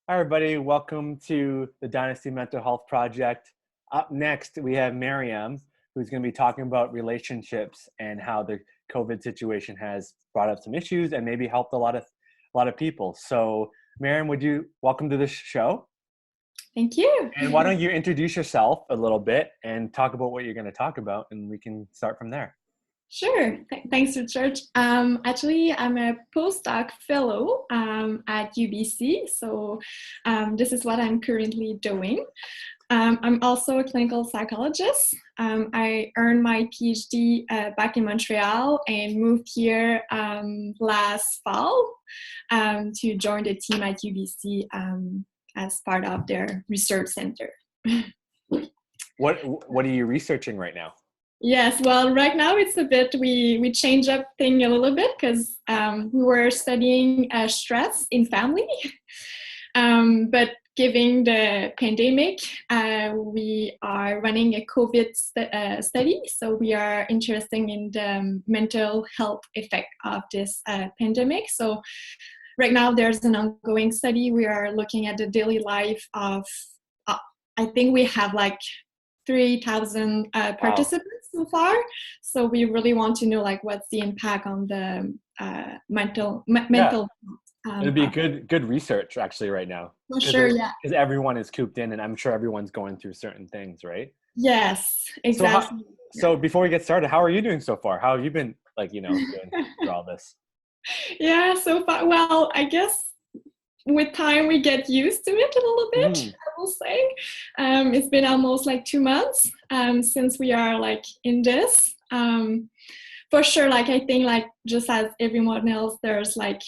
Hi, everybody. Welcome to the Dynasty Mental Health Project. Up next, we have Myriam, who's going to be talking about relationships and how the COVID situation has brought up some issues and maybe helped a lot of people. So, Myriam, welcome to this show? Thank you. And why don't you introduce yourself a little bit and talk about what you're going to talk about, and we can start from there. Sure. Thanks, Richard. Actually, I'm a postdoc fellow at UBC. This is what I'm currently doing. I'm also a clinical psychologist. I earned my PhD back in Montreal and moved here last fall to join the team at UBC as part of their research center. What are you researching right now? Yes, well, right now it's a bit, we change up thing a little bit because we were studying stress in family. But given the pandemic, we are running a COVID study. So we are interested in the mental health effect of this pandemic. So right now there's an ongoing study. We are looking at the daily life of, I think we have like 3,000 participants so far. So we really want to know like what's the impact on the mental. It'd be good research actually right now. For sure, yeah. Because everyone is cooped in, and I'm sure everyone's going through certain things, right? Yes, exactly. So before we get started, how are you doing so far? How have you been, doing through all this? Yeah, so far, well, I guess with time we get used to it a little bit, I will say. It's been almost like 2 months since we are like in this. For sure, like I think like just as everyone else, there's like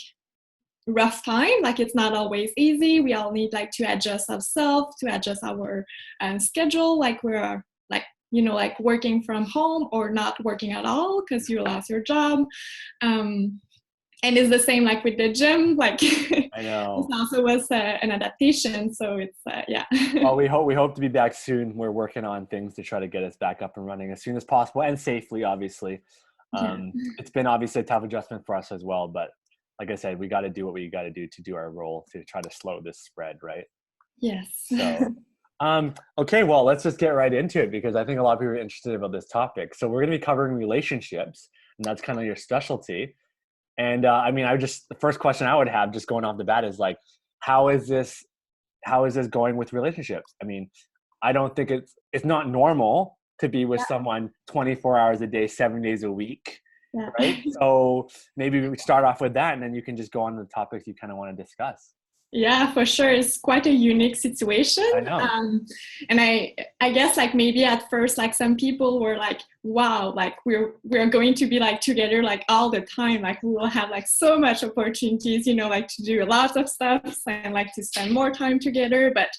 rough time, like it's not always easy. We all need like to adjust ourselves, to adjust our schedule, like we're like, like working from home or not working at all because you lost your job. And it's the same like with the gym, like I know. this also was an adaptation. So it's, yeah. Well, we hope to be back soon. We're working on things to try to get us back up and running as soon as possible and safely, obviously. It's been obviously a tough adjustment for us as well. But like I said, we got to do what we got to do our role to try to slow this spread, right? Yes. So, okay, well, let's just get right into it because I think a lot of people are interested about this topic. So we're going to be covering relationships, and that's kind of your specialty. And the first question I would have just going off the bat is like, how is this going with relationships? I mean, I don't think it's not normal to be with someone 24 hours a day, 7 days a week, right? So maybe we start off with that and then you can just go on to the topics you kind of want to discuss. Yeah, for sure. It's quite a unique situation. I know. And I guess like maybe at first, like some people were like, wow, like we're going to be like together like all the time. Like we will have like so much opportunities, like to do lots of stuff and like to spend more time together. But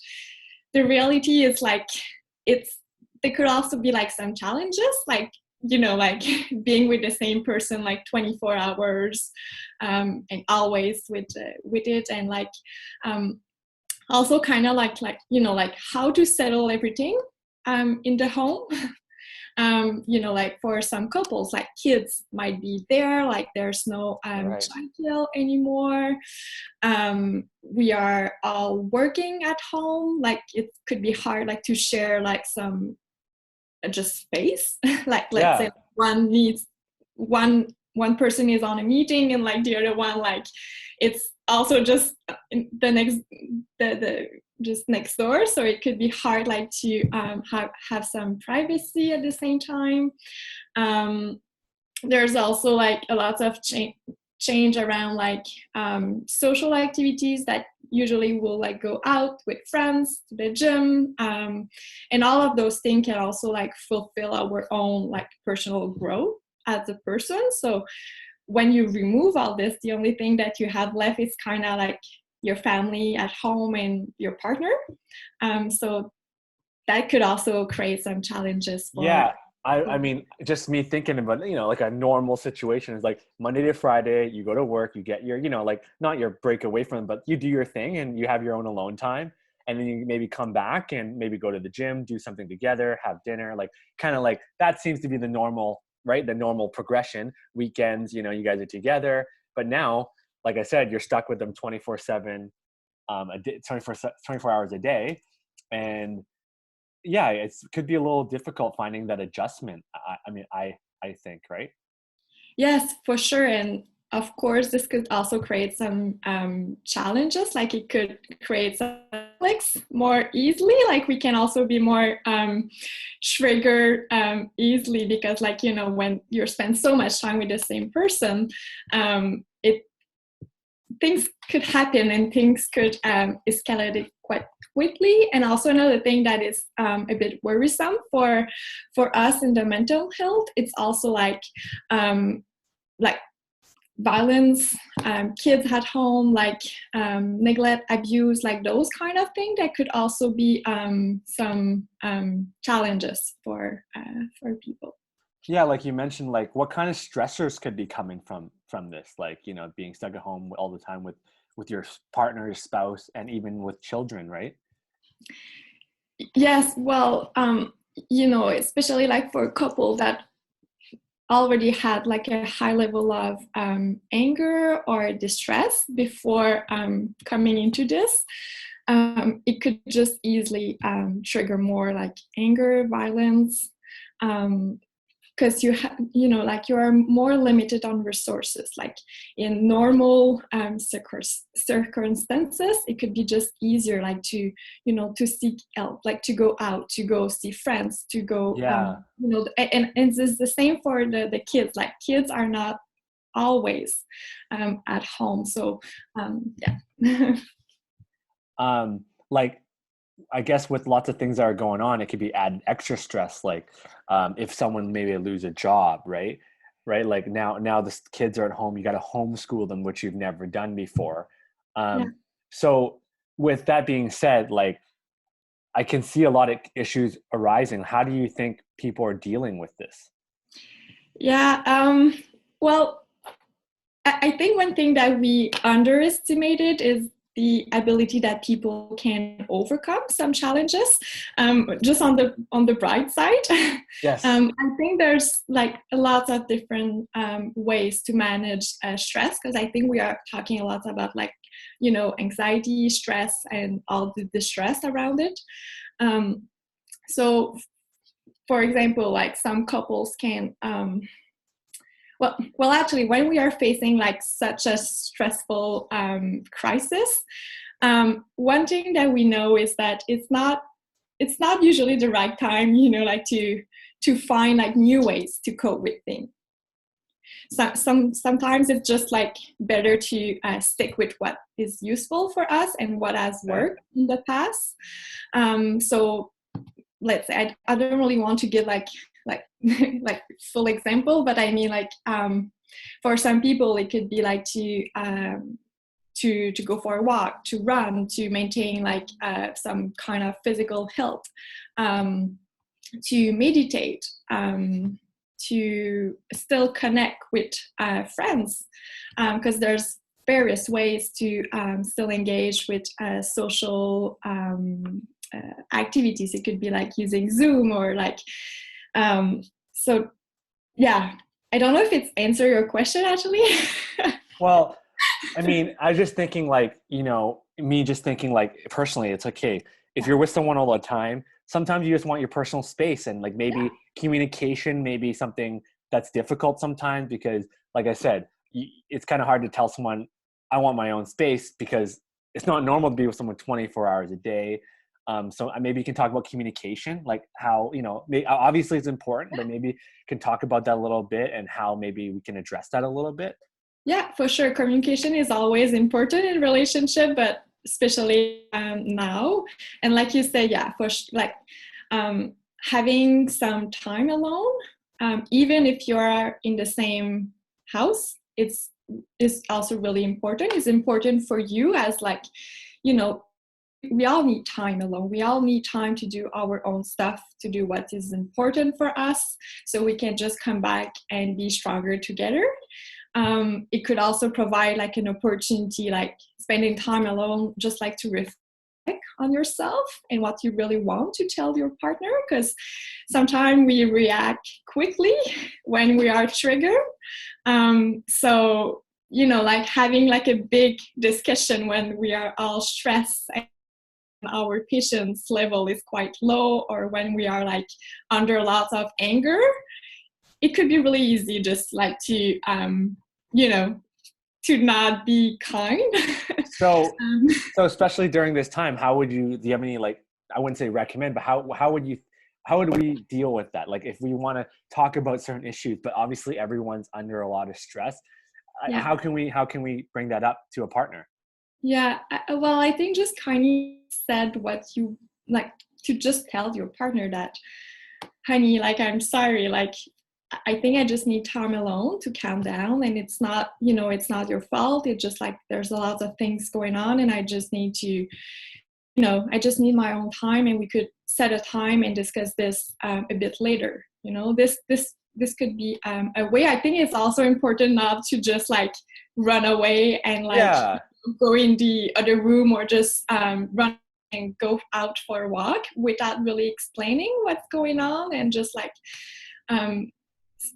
the reality is like, there could also be like some challenges, like like being with the same person like 24 hours and always with it, and like also kind of like like how to settle everything in the home. Like for some couples, like kids might be there, like there's no childcare anymore. We are all working at home, like it could be hard like to share like some just space. Like let's say one person is on a meeting and like the other one, like it's also just just next door, so it could be hard like to have some privacy at the same time. There's also like a lot of change around like social activities that usually will like go out with friends to the gym, and all of those things can also like fulfill our own like personal growth as a person. So when you remove all this, the only thing that you have left is kind of like your family at home and your partner. So that could also create some challenges for I mean, just me thinking about, like a normal situation is like Monday to Friday, you go to work, you get your, like not your break away from them, but you do your thing and you have your own alone time. And then you maybe come back and maybe go to the gym, do something together, have dinner, like kind of like that seems to be the normal, right? The normal progression. Weekends, you guys are together. But now, like I said, you're stuck with them 24/7. a 24 hours a day. And yeah, it could be a little difficult finding that adjustment. I mean, I think, right? Yes, for sure. And of course, this could also create some challenges. Like it could create some conflicts more easily. Like we can also be more triggered easily because, like, you know, when you spend so much time with the same person, it things could happen and things could escalate quite quickly. And also another thing that is a bit worrisome for us in the mental health, it's also like violence, kids at home, like neglect, abuse, like those kind of things that could also be some challenges for people. Yeah, like you mentioned, like what kind of stressors could be coming from this? Like, you know, being stuck at home all the time with your partner, your spouse, and even with children, right? Yes, well, you know, especially like for a couple that already had like a high level of anger or distress before coming into this, it could just easily trigger more like anger, violence, because you know, like you are more limited on resources. Like in normal circumstances, it could be just easier, like to, you know, to seek help, like to go out, to go see friends, to go, Yeah. you know, and it's the same for the kids. Like kids are not always at home, so yeah. Like I guess with lots of things that are going on, it could be added extra stress. Like if someone maybe lose a job, right? Right. Like now the kids are at home. You got to homeschool them, which you've never done before. Yeah. So with that being said, like I can see a lot of issues arising. How do you think people are dealing with this? Yeah. Well, I think one thing that we underestimated is the ability that people can overcome some challenges. Just on the bright side, Yes. I think there's like a lot of different ways to manage stress, because I think we are talking a lot about, like, you know, anxiety, stress, and all the stress around it. So, for example, like some couples can well, actually, when we are facing like such a stressful crisis, one thing that we know is that it's not usually the right time, you know, like to find like new ways to cope with things. So, sometimes it's just like better to stick with what is useful for us and what has Okay. worked in the past. So let's say I don't really want to give like like full example, but I mean, like, for some people it could be like to go for a walk, to run, to maintain like some kind of physical health, to meditate, to still connect with friends, because there's various ways to still engage with social activities. It could be like using Zoom or like, so yeah, I don't know if it's answer your question actually. Well, I mean, I was just thinking like, you know, me just thinking like personally, it's okay. If you're with someone all the time, sometimes you just want your personal space, and like Yeah, maybe communication may be something that's difficult sometimes because like I said, it's kind of hard to tell someone I want my own space because it's not normal to be with someone 24 hours a day. So maybe you can talk about communication, like how, you know, obviously it's important, but maybe can talk about that a little bit and how maybe we can address that a little bit. yeah, for sure. Communication is always important in relationship, but especially now. And like you say, yeah, like having some time alone, even if you are in the same house, it's is also really important. It's important for you as, like, you know, we all need time alone. We all need time to do our own stuff, to do what is important for us, so we can just come back and be stronger together. It could also provide like an opportunity, like spending time alone, just like to reflect on yourself and what you really want to tell your partner, because sometimes we react quickly when we are triggered. So like having like a big discussion when we are all stressed and our patience level is quite low, or when we are like under lots of anger, it could be really easy just like to to not be kind. So, um, so especially during this time, how would you, do you have any, like, I wouldn't say recommend, but how would we deal with that? Like if we want to talk about certain issues, but obviously everyone's under a lot of stress, yeah. how can we bring that up to a partner? Yeah, well, I think just kind of said what you like, to just tell your partner that, honey, like, I'm sorry, like, I think I just need time alone to calm down, and it's not, it's not your fault. It's just like there's a lot of things going on, and I just need to, I just need my own time, and we could set a time and discuss this a bit later. This could be a way. I think it's also important not to just like run away and like Yeah. go in the other room, or just run and go out for a walk without really explaining what's going on, and just like um,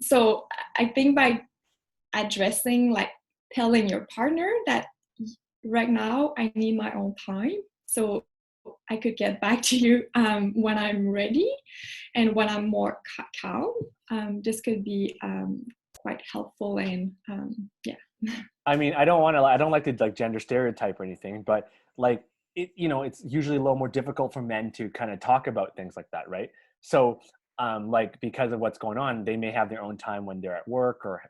so I think by addressing, like telling your partner that right now I need my own time, so I could get back to you when I'm ready and when I'm more calm. This could be quite helpful, and yeah. I mean, I don't like to like gender stereotype or anything, but like it's usually a little more difficult for men to kind of talk about things like that, right? So, like because of what's going on, they may have their own time when they're at work or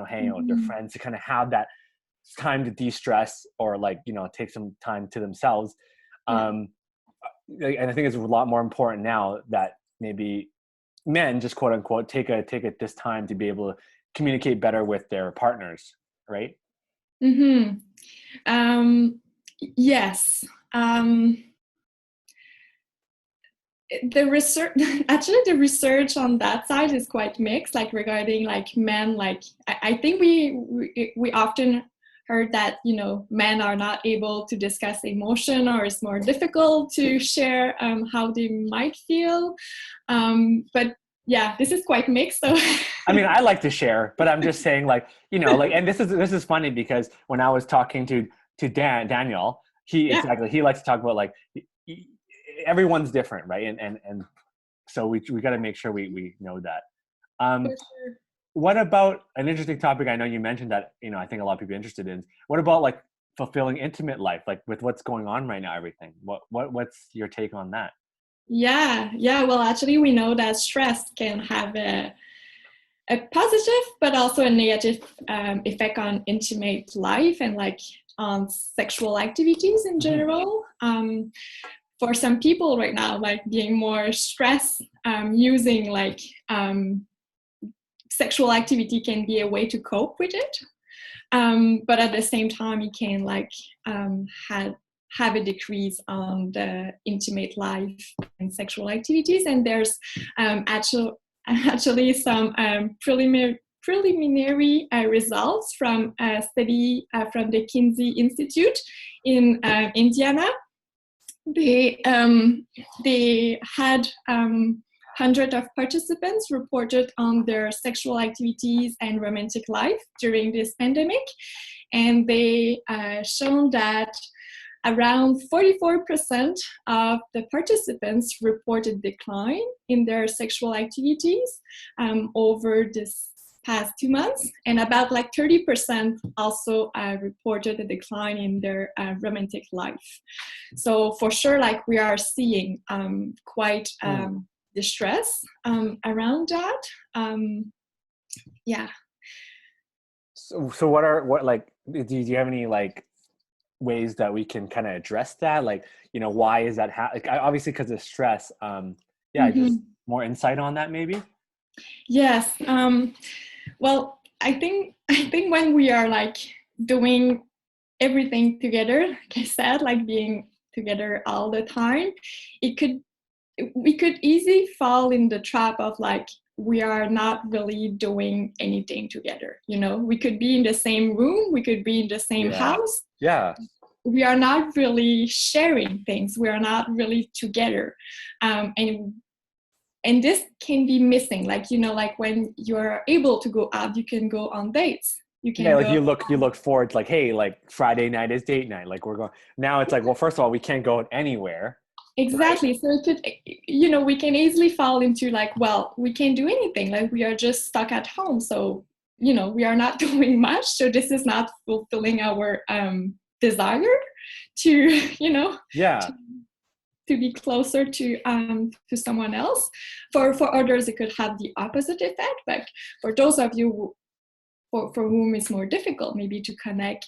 hanging out with their Mm-hmm. friends to kind of have that time to de-stress or like take some time to themselves. Yeah. Um, and I think it's a lot more important now that maybe men just quote unquote take this time to be able to communicate better with their partners, right? Mm-hmm. Yes. The research, actually the research on that side is quite mixed, like regarding like men. Like I think we often heard that men are not able to discuss emotion, or it's more difficult to share how they might feel, but yeah, this is quite mixed, so. I mean, I like to share, but I'm just saying, like, like, and this is funny because when I was talking to Daniel, Yeah, he likes to talk about like everyone's different, right? And so we got to make sure we know that. for Um, sure. what about an interesting topic? I know you mentioned that I think a lot of people are interested in. What about like fulfilling intimate life, like with what's going on right now, everything? What's your take on that? Yeah, well, actually we know that stress can have a positive but also a negative effect on intimate life, and like on sexual activities in Hmm. general. For some people right now, like being more stressed, using like sexual activity can be a way to cope with it, but at the same time it can like have a decrease on the intimate life and sexual activities. And there's actually some preliminary results from a study from the Kinsey Institute in Indiana. They had hundreds of participants reported on their sexual activities and romantic life during this pandemic, and they shown that around 44% of the participants reported decline in their sexual activities over this past 2 months, and about like 30% also reported a decline in their romantic life. So for sure, like we are seeing quite distress around that. Yeah. So what like do you have any like ways that we can kind of address that? Like, why is that like, obviously because of stress. Yeah, just Mm-hmm. more insight on that maybe. Yes. Well, I think when we are like doing everything together, like I said, like being together all the time, it could we could easily fall in the trap of like we are not really doing anything together. We could be in the same room, we could be in the same Yeah. house. Yeah. We are not really sharing things. We are not really together, and this can be missing. Like like when you're able to go out, you can go on dates. You Yeah, can like go. you look forward to like, hey, like Friday night is date night. Like we're going now. It's like, well, first of all, we can't go anywhere, right? Exactly. So it could, you know, we can easily fall into like, well, we can't do anything. Like we are just stuck at home. So, you know, we are not doing much. So this is not fulfilling our desire to, you know, Yeah, to be closer to someone else. For others, it could have the opposite effect. But for those of you for whom it's more difficult, maybe to connect,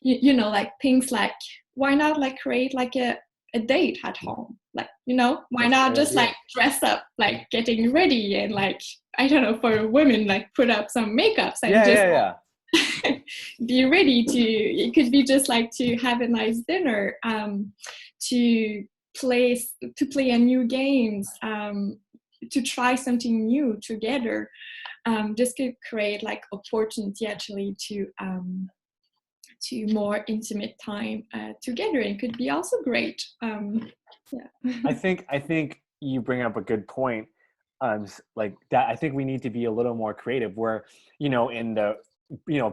you know, like things like why not like create like a date at home, like, you know, why that's a not great just idea. like dress up, like getting ready and like, I don't know, for women, like put up some makeups and Yeah, just yeah, yeah. be ready to, it could be just like to have a nice dinner, to play a new games, to try something new together. This could create like opportunity actually to more intimate time together, and could be also great. Yeah. I think you bring up a good point. Like that, I think we need to be a little more creative. Where in the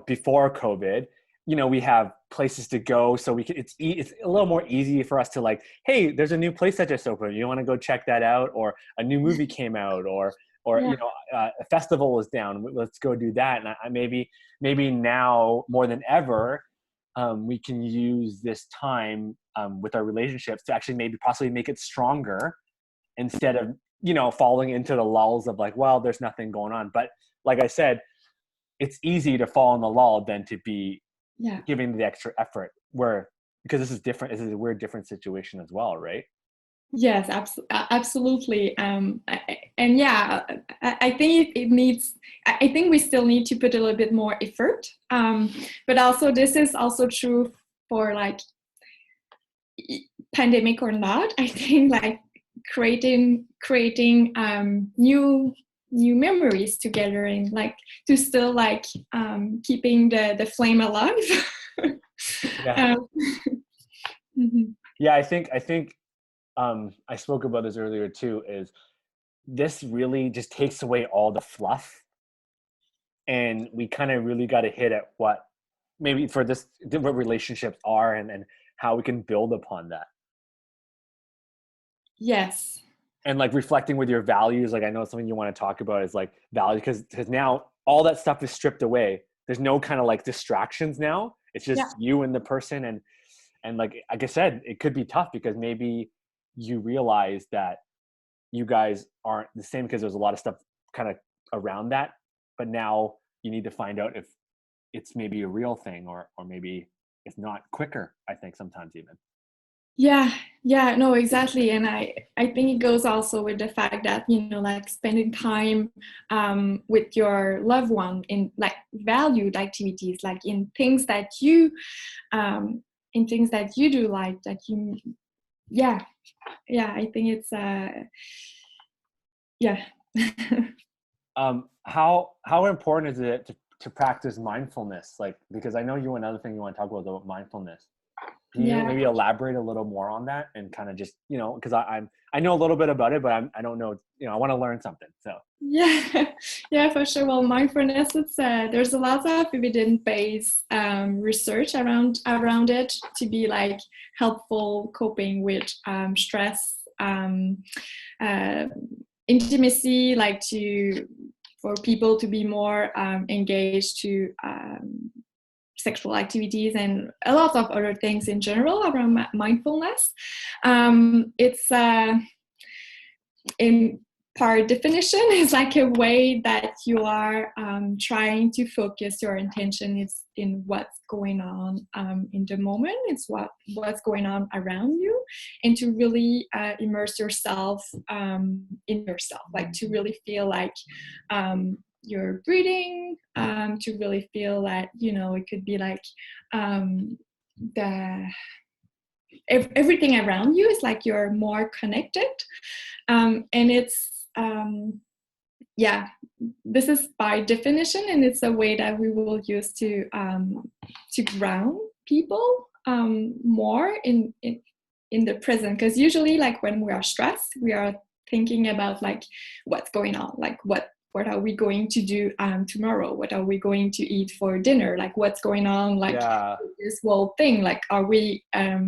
before COVID, we have places to go, so we can. It's a little more easy for us to like, hey, there's a new place that just opened. You want to go check that out, or a new movie came out, or Yeah. a festival is down. Let's go do that. And maybe now more than ever, we can use this time with our relationships to actually maybe possibly make it stronger instead of falling into the lulls of like, well, there's nothing going on. But like I said, it's easy to fall in the lull than to be Yeah. giving the extra effort, where because this is different. This is a weird different situation as well, right? Yes, absolutely. And yeah, I think it needs, I think we still need to put a little bit more effort. But also, this is also true for like pandemic or not. I think like creating new memories together, and like to still like keeping the flame alive. Yeah. um, mhm. Yeah, I think I spoke about this earlier too, is this really just takes away all the fluff, and we kind of really got to hit at what maybe for this what relationships are, and how we can build upon that, Yes. and like reflecting with your values. Like I know something you want to talk about is like values, because now all that stuff is stripped away. There's no kind of like distractions now. It's Yeah. just you and the person, and like I said, it could be tough because maybe you realize that you guys aren't the same because there's a lot of stuff kind of around that, but now you need to find out if it's maybe a real thing, or maybe if not, quicker, I think sometimes even. Yeah, yeah, no, exactly. And I think it goes also with the fact that, you know, like spending time with your loved one in like valued activities, like in things that you do like that you, yeah, yeah, I think it's, yeah. How important is it to practice mindfulness? Like, because I know another thing you want to talk about mindfulness. Can you Yeah. maybe elaborate a little more on that, and kind of just, because I know a little bit about it, but I don't know, I want to learn something. So Yeah, yeah, for sure. Well, mindfulness, it's there's a lot of evidence-based research around it to be like helpful coping with stress, uh, intimacy, like to for people to be more engaged to sexual activities, and a lot of other things in general around mindfulness. It's in par definition is like a way that you are trying to focus your attention is in what's going on in the moment. It's what's going on around you, and to really immerse yourself in yourself, like to really feel like you're breathing, to really feel that, you know, it could be like the everything around you is like you're more connected, and it's yeah, this is by definition, and it's a way that we will use to ground people more in the present, because usually like when we are stressed we are thinking about like what's going on, like what are we going to do tomorrow? What are we going to eat for dinner? Like what's going on? Like Yeah. this whole thing. Like, are we I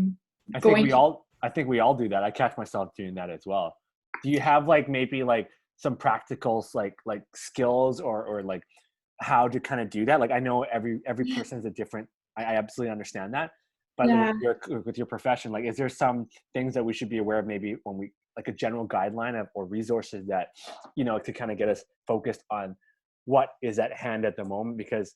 think going we to? all I think we all do that. I catch myself doing that as well. Do you have like maybe like some practicals like skills or like how to kind of do that? Like I know every person is a different. I absolutely understand that. But Yeah. with your profession, like is there some things that we should be aware of maybe when we like a general guideline of or resources that to kind of get us focused on what is at hand at the moment? Because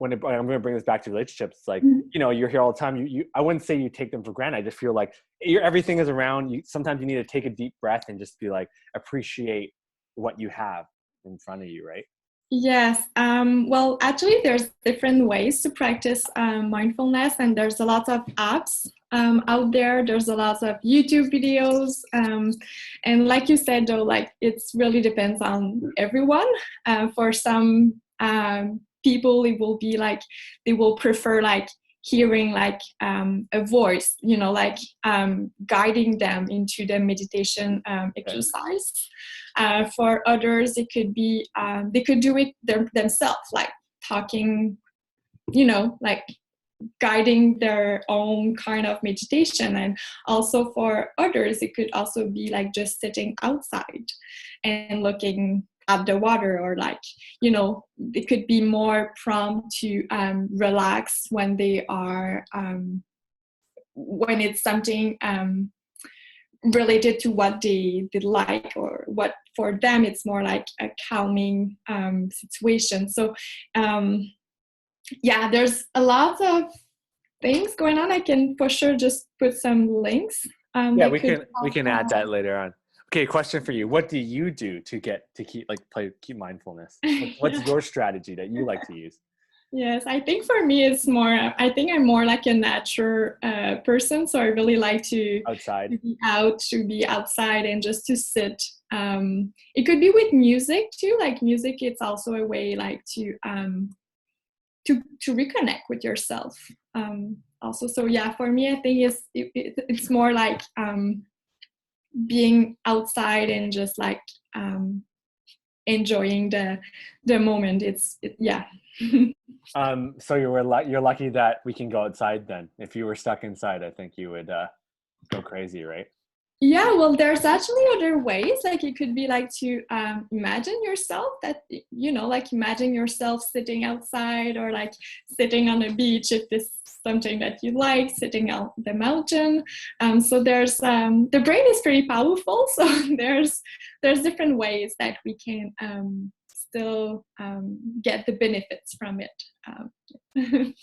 I'm going to bring this back to relationships. It's like, you're here all the time. I wouldn't say you take them for granted. I just feel like everything is around you. Sometimes you need to take a deep breath and just be like, appreciate what you have in front of you. Right. Yes. Well, actually, there's different ways to practice mindfulness, and there's a lot of apps out there. There's a lot of YouTube videos, and like you said, though, like it's really depends on everyone. For some people, it will be like they will prefer like hearing like a voice, like guiding them into the meditation exercise. For others, it could be they could do it themselves, like talking, like guiding their own kind of meditation. And also for others, it could also be like just sitting outside and looking at the water, or like, it could be more prompt to relax when they are when it's something related to what they like, or what for them it's more like a calming situation. So yeah, there's a lot of things going on. I can for sure just put some links. Yeah, we can add that later on. Okay, question for you. What do you do to keep mindfulness? What's your strategy that you like to use? Yes, I think for me it's more, I think I'm more like a nature person. So I really like to Outside. to be outside and just to sit. It could be with music too. Like music, it's also a way like to reconnect with yourself. Also, so yeah, for me, I think it's more like being outside and just like enjoying the moment. Yeah. So you're lucky that we can go outside then. If you were stuck inside, I think you would go crazy, right? Yeah, well, there's actually other ways. Like it could be like to imagine yourself that, like imagine yourself sitting outside, or like sitting on a beach if this is something that you like, sitting on the mountain. So there's the brain is pretty powerful. So there's different ways that we can still get the benefits from it.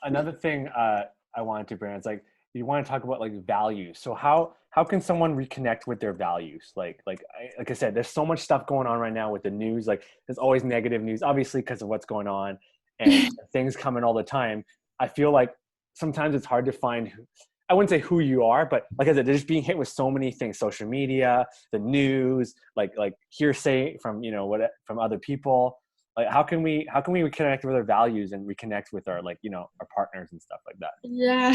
Another thing I wanted to bring is like you want to talk about like values. So how can someone reconnect with their values? Like I said, there's so much stuff going on right now with the news. Like there's always negative news, obviously because of what's going on and things coming all the time. I feel like sometimes it's hard to find. I wouldn't say who you are, but like I said, they're just being hit with so many things: social media, the news, like hearsay from from other people. Like how can we reconnect with our values and reconnect with our our partners and stuff like that? Yeah,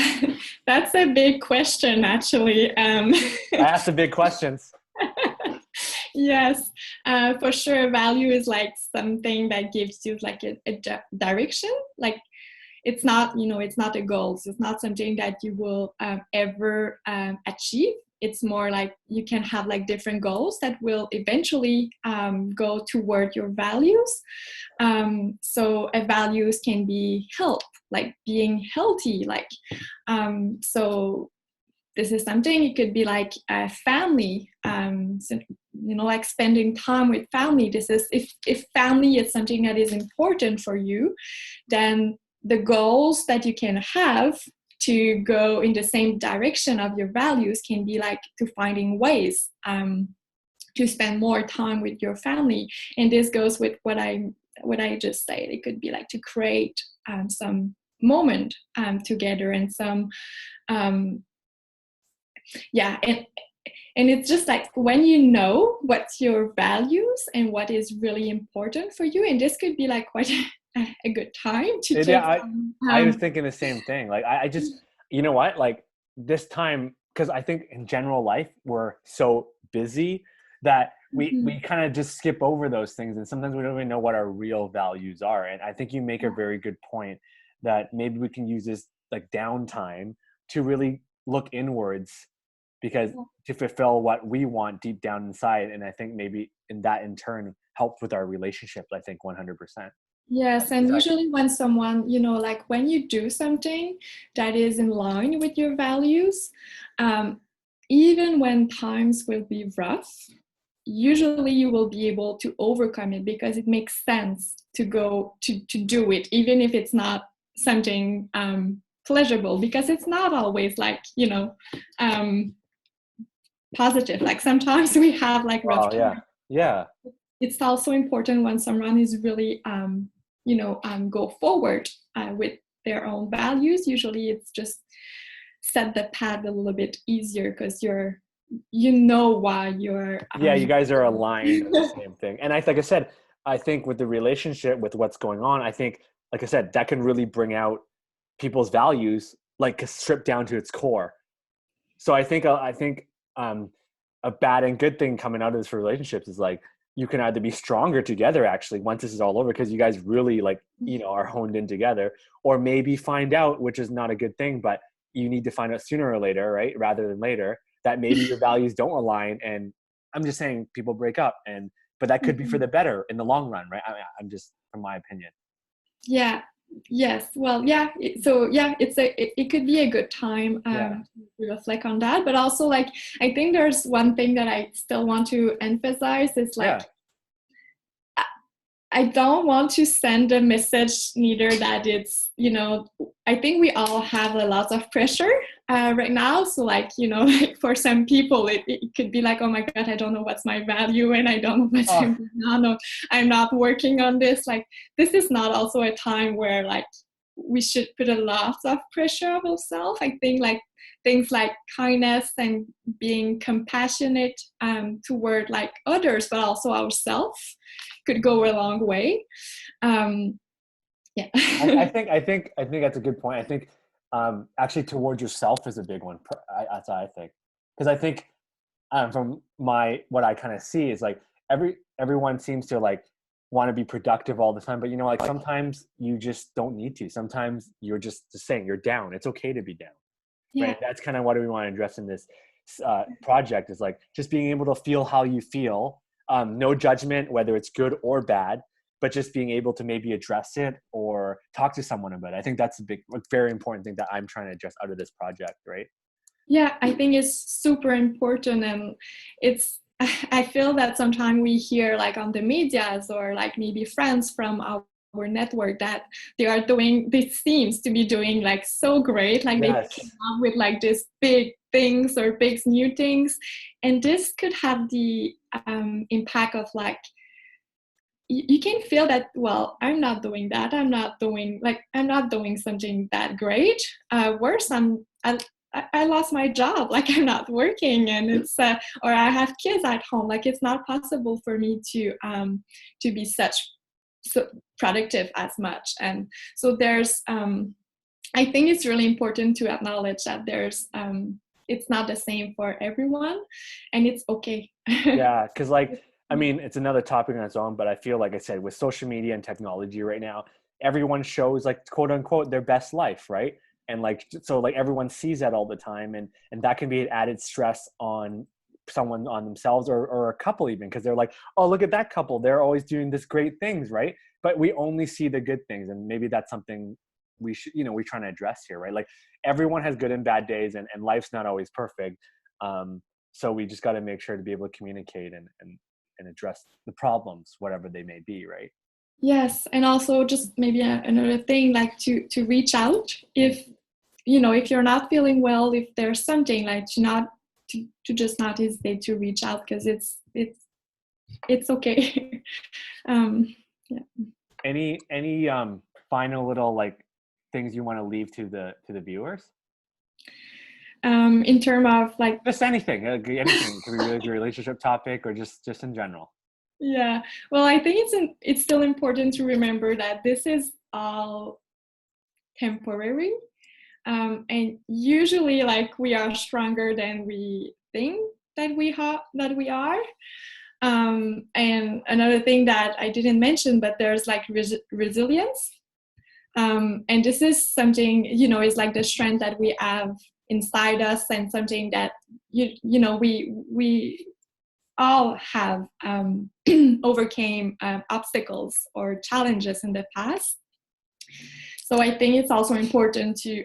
that's a big question, actually. I asked the big questions. Yes, for sure. Value is like something that gives you like a direction. Like it's not, it's not a goal. So it's not something that you will ever achieve. It's more like you can have like different goals that will eventually go toward your values. So a values can be health, like being healthy, like so this is something. It could be like a family, so, like spending time with family. This is if family is something that is important for you, then the goals that you can have to go in the same direction of your values can be like to finding ways to spend more time with your family. And this goes with what I just said. It could be like to create some moment together, and some yeah, and it's just like when you know what's your values and what is really important for you, and this could be like quite a good time to take I was thinking the same thing. Like I just what, like this time, because I think in general life we're so busy that we kind of just skip over those things, and sometimes we don't even know what our real values are. And I think you make a very good point that maybe we can use this like downtime to really look inwards, because to fulfill what we want deep down inside. And I think maybe in that in turn helps with our relationships, I think 100%. Yes, and usually when someone, like when you do something that is in line with your values, even when times will be rough, usually you will be able to overcome it because it makes sense to go to do it, even if it's not something pleasurable, because it's not always like, positive. Like sometimes we have like rough times. Yeah. It's also important when someone is really go forward with their own values. Usually it's just set the path a little bit easier because why you're you guys are aligned on the same thing. And like I said, I think with the relationship, with what's going on, I think, like I said, that can really bring out people's values, like stripped down to its core. So I think a bad and good thing coming out of this for relationships is like, you can either be stronger together actually once this is all over, because you guys really like, are honed in together, or maybe find out, which is not a good thing, but you need to find out sooner or later, right? Rather than later, that maybe your values don't align. And I'm just saying people break up, but that could be for the better in the long run, right? I'm just, from my opinion. Yeah. Yes. Well, yeah. So yeah, it could be a good time to reflect on that. But also, like, I think there's one thing that I still want to emphasize is like, I don't want to send a message neither that it's, I think we all have a lot of pressure right now. So like, like for some people, it could be like, oh my God, I don't know what's my value and I don't know what I'm doing now. No, I'm not working on this. Like, this is not also a time where like we should put a lot of pressure on ourselves. I think like things like kindness and being compassionate toward like others, but also ourselves, could go a long way. I think that's a good point. I think actually towards yourself is a big one. That's what I think, because I think from what I kind of see is like everyone seems to like want to be productive all the time, but like sometimes you just don't need to. Sometimes you're just saying you're down. It's okay to be down. Yeah. Right? That's kind of what we want to address in this project, is like just being able to feel how you feel. No judgment, whether it's good or bad, but just being able to maybe address it or talk to someone about it. I think that's a very important thing that I'm trying to address out of this project, right? Yeah, I think it's super important. And I feel that sometimes we hear like on the medias or like maybe friends from our network that this seems to be doing like so great, like they came up with like this big things or big new things, and this could have the impact of like you can feel that, well, I'm not doing that, I'm not doing something that great. Worse, I lost my job, like I'm not working, and it's or I have kids at home, like it's not possible for me to be so productive as much. And so there's I think it's really important to acknowledge that there's it's not the same for everyone, and it's okay. Yeah, because like I mean, it's another topic on its own, but I feel like I said, with social media and technology right now, everyone shows like quote unquote their best life, right? And like, so like everyone sees that all the time, and that can be an added stress on someone, on themselves, or a couple even, because they're like, oh, look at that couple, they're always doing this great things, right? But we only see the good things, and maybe that's something we should, we're trying to address here, right? Like everyone has good and bad days, and life's not always perfect. So we just got to make sure to be able to communicate and address the problems, whatever they may be, right? Yes, and also just maybe another thing, like to reach out if if you're not feeling well, if there's something, like to just not hesitate to reach out, because it's okay. Yeah. Any final little like things you want to leave to the viewers? In terms of like just anything, anything. It could be a relationship topic or just in general. Yeah, well, I think it's still important to remember that this is all temporary, and usually like we are stronger than we think that we are. And another thing that I didn't mention, but there's like resilience. And this is something, is like the strength that we have inside us, and something that, we all have overcame obstacles or challenges in the past. So I think it's also important to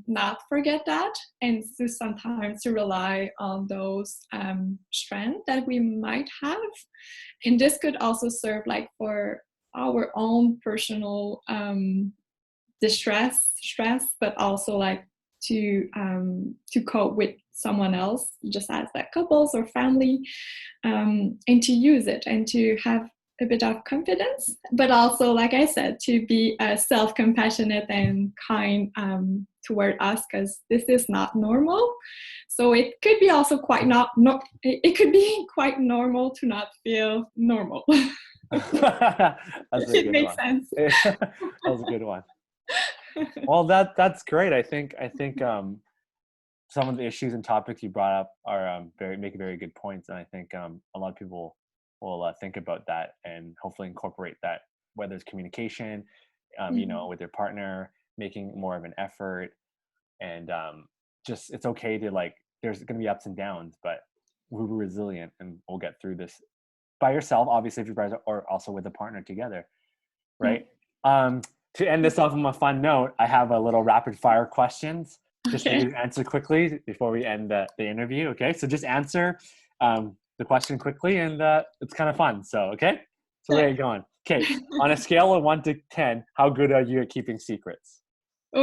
not forget that, and to sometimes to rely on those strengths that we might have. And this could also serve like for our own personal stress, but also like to cope with someone else, just as like couples or family, and to use it and to have a bit of confidence, but also, like I said, to be self-compassionate and kind toward us, because this is not normal. So it could be also quite it could be quite normal to not feel normal. That's a it good makes one. sense. That was a good one. Well, that's great. I think some of the issues and topics you brought up are make very good points, and I think a lot of people will think about that and hopefully incorporate that, whether it's communication, with your partner, making more of an effort, and just it's okay to like. There's going to be ups and downs, but we're resilient and we'll get through this by yourself. Obviously, if you guys are also with a partner together, right? To end this off on a fun note, I have a little rapid fire questions. Just for you to answer quickly before we end the interview. Okay, so just answer the question quickly, and it's kind of fun. So okay, so where are you going? Okay, on a scale of 1 to 10, how good are you at keeping secrets? 6.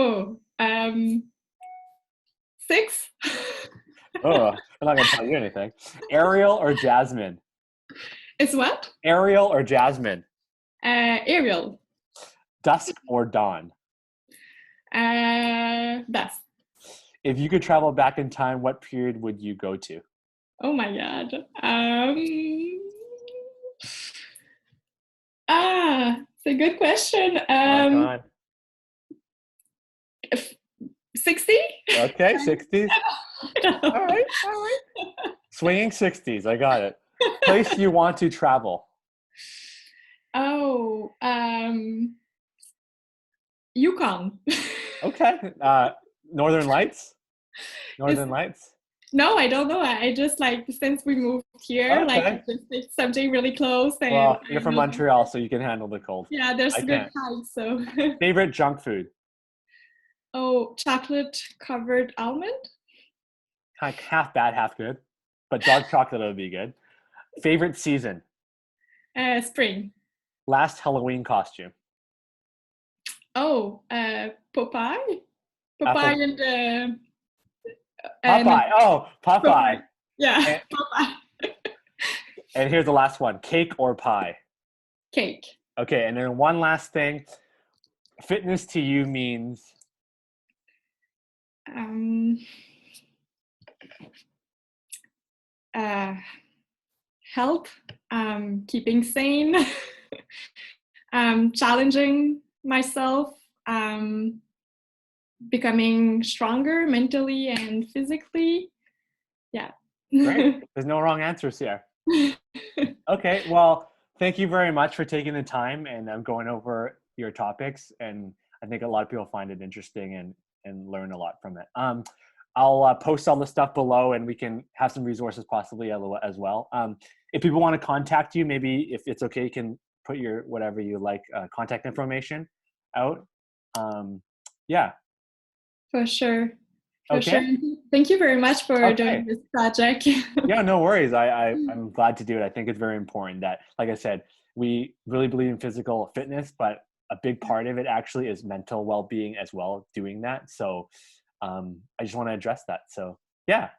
Oh, I'm not gonna tell you anything. Ariel or Jasmine? It's what? Ariel or Jasmine? Ariel. Dusk or dawn? Dusk. If you could travel back in time, what period would you go to? Oh my god. It's a good question. Come on. 60? Okay, 60s. All right. Swinging 60s. I got it. Place you want to travel? Oh, Yukon. Okay. Northern Lights? Northern Lights? No, I don't know. I just like, since we moved here, like it's something really close. And well, you're from Montreal, so you can handle the cold. Yeah, there's good times. So favorite junk food? Oh, chocolate covered almond. Like half bad, half good, but dark chocolate would be good. Favorite season? Spring. Last Halloween costume? Oh, Popeye. Popeye and Popeye. Oh, Popeye. Yeah, Popeye. And here's the last one. Cake or pie? Cake. Okay, and then one last thing. Fitness to you means? Health, keeping sane, challenging myself, becoming stronger mentally and physically. Yeah. Great. There's no wrong answers here. Okay, well, thank you very much for taking the time and going over your topics. And I think a lot of people find it interesting and learn a lot from it. I'll post all the stuff below, and we can have some resources possibly as well. If people want to contact you, maybe if it's okay, you can put your whatever you like contact information out. Yeah. For sure. Okay. Sure. Thank you very much for doing this project. Yeah, no worries. I'm glad to do it. I think it's very important that, like I said, we really believe in physical fitness, but a big part of it actually is mental well-being as well, doing that. So I just want to address that. So yeah.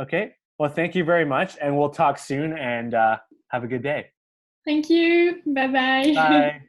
Okay. Well, thank you very much, and we'll talk soon, and have a good day. Thank you. Bye-bye. Bye.